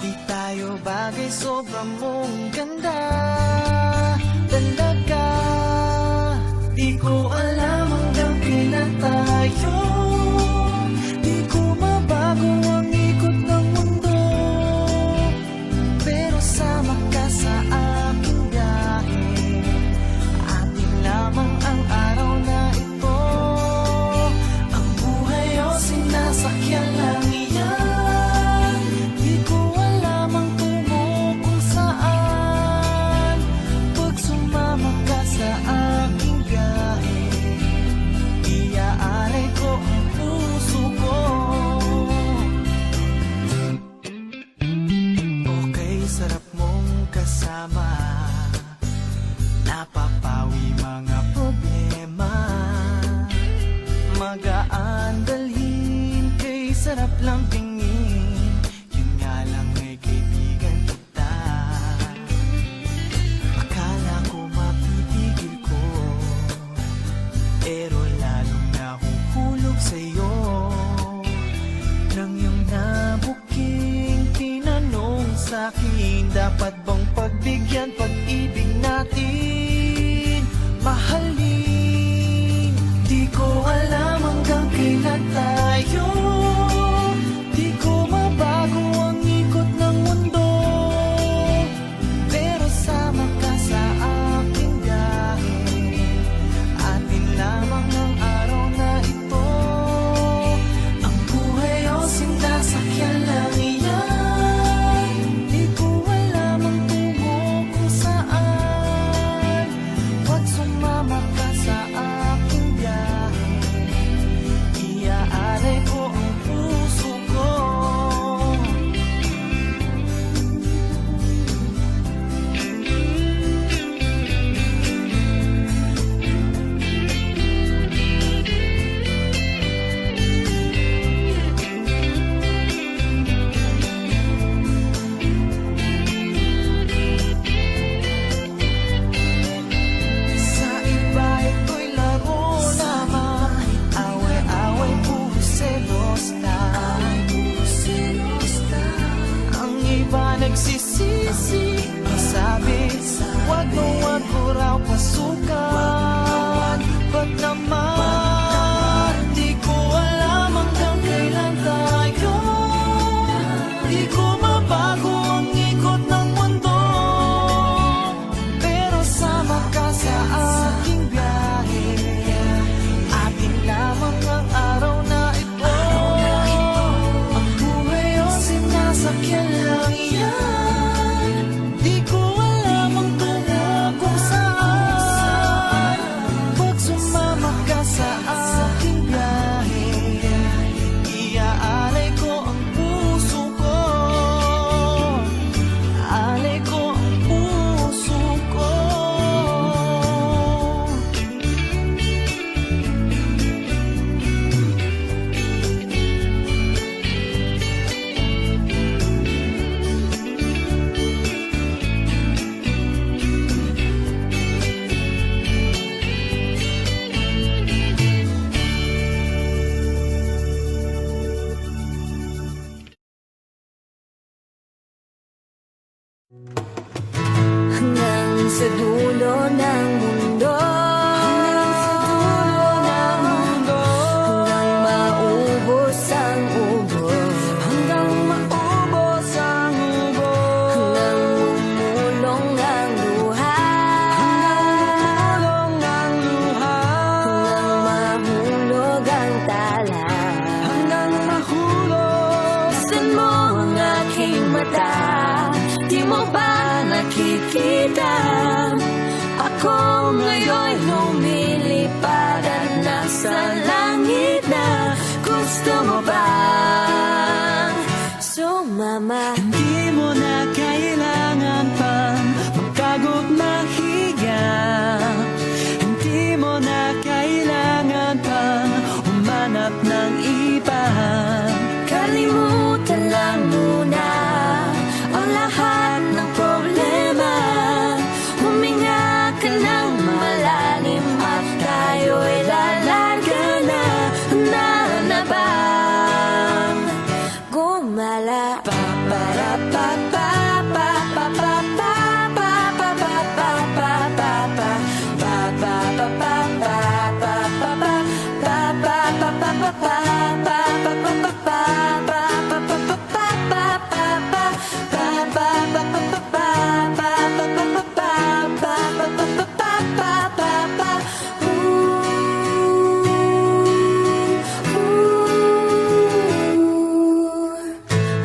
Di tayo bagay, sobrang mong ganda talaga. Di ko alam hanggang kailan tayo, di ko mabago ang ikot ng mundo, pero sama ka sa aking biyahe. Atin lamang ang araw na ito, ang buhay o sinasakyan lang iyan. Di ko alam ang tungo kung saan, pag sumama ka sa aking biyahe, iaalay ko ang puso ko. Okay, sarap mong kasama, napapawi mga problema. Magaan dalhin, kay sarap lang tingin, yun nga lang ay kaibigan kita. Akala ko mapipigil ko, pero lalong nahuhulog sa'yo. Nang iyong nabuking tinanong sa'kin, dapat bang pagbigyan pag-ibig natin, mahalin? Di ko alam hanggang kailan tayo, di ko mabago ang ikot ng mundo, pero sama ka sa aking biyahe. Atin lamang ang araw na ito, ang buhay o sinasakyan lang iyan. Di ko alam ang tungo kung saan, pag sumama ka sa aking biyahe, iaalay ko ang puso ko. Sa iba ito'y laro lamang, away-away, puro selos lang. Ang iba nagsisisi, sabi, wag mo raw pasukan. Ba't naman, di ko alam hanggang kailan tayo, di ko mabago ang ikot ng mundo, pero sama ka sa aking biyahe. Atin lamang ang araw na ito, ang buhay o sinasakyan lang iyan. Di ko alam ang tungo kung saan, pag sumama ka sa aking biyahe, iaalay ko ang puso ko. Alay ko ang puso ko. Hanggang sa dulo ng mundo, hanggang maubos ang ubos, hanggang bumulong ang luha, hanggang mahulog ang tala, buksan mo ang aking mata. Di mo ba nakikita? Ako ngayon lumilipad at nasa langit na. Gusto mo bang sumama? Hindi mo na kailangan pang magkago't mahiga, hindi mo na kailangan pang humanap ng iba. Kalimutan lang muna ang lahat ng problema. Huminga ka ng malalim at tayo'y lalarga na. Handa na bang gumala?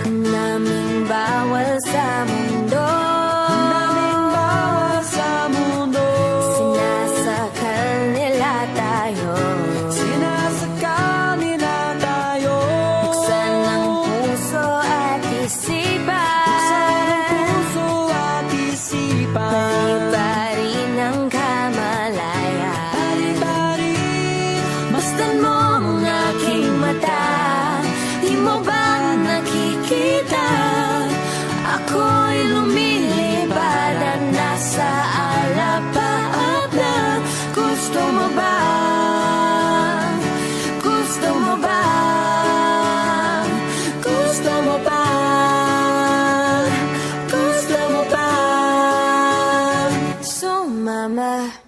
Ang naming bawal sa mundo, sa mundo. sinasakal nila tayo. Sinasakal nila tayo. Buksan ang puso at isipan, Puso at isipan. pari-pari ng kamalayan. Pari-pari. Masdan mo ang aking mata, di mo ba nakikita? Ako'y lumilipad at nasa alapaap na. Gusto mo ba? Gusto mo ba? Gusto mo ba? Gusto mo ba? Sumama